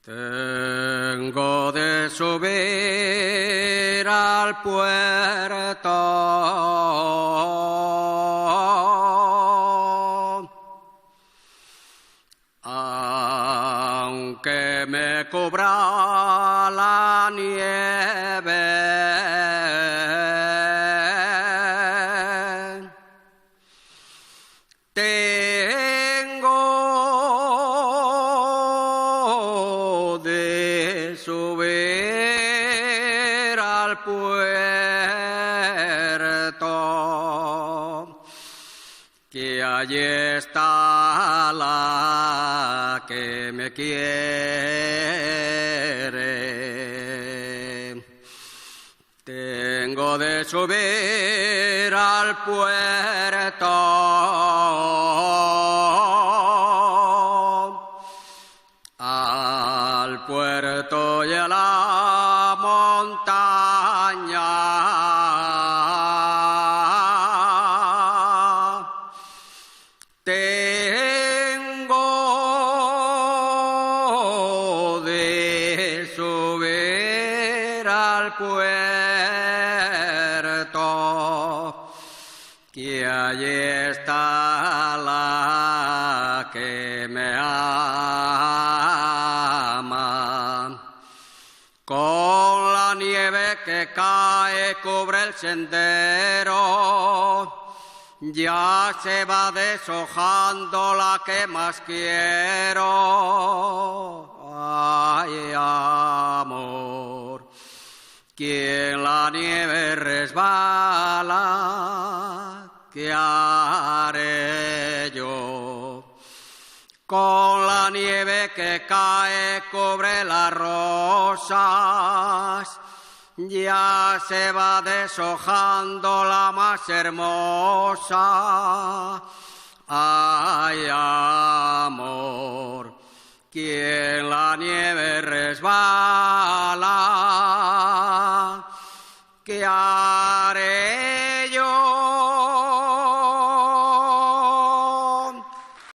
Tengo de subir al puerto, aunque me cubra la nieve. Subir al puerto, que allí está la que me quiere. Tengo de subir al puerto y a la montaña. Tengo de subir al puerto, que allí está la que me ama. Con la nieve que cae cubre el sendero, ya se va deshojando la que más quiero. Ay, amor, que en la nieve resbala, ¿qué haré yo? Con la nieve que cae cubre las rosas, ya se va deshojando la más hermosa. Ay, amor, que en la nieve resbala, ¿qué haré?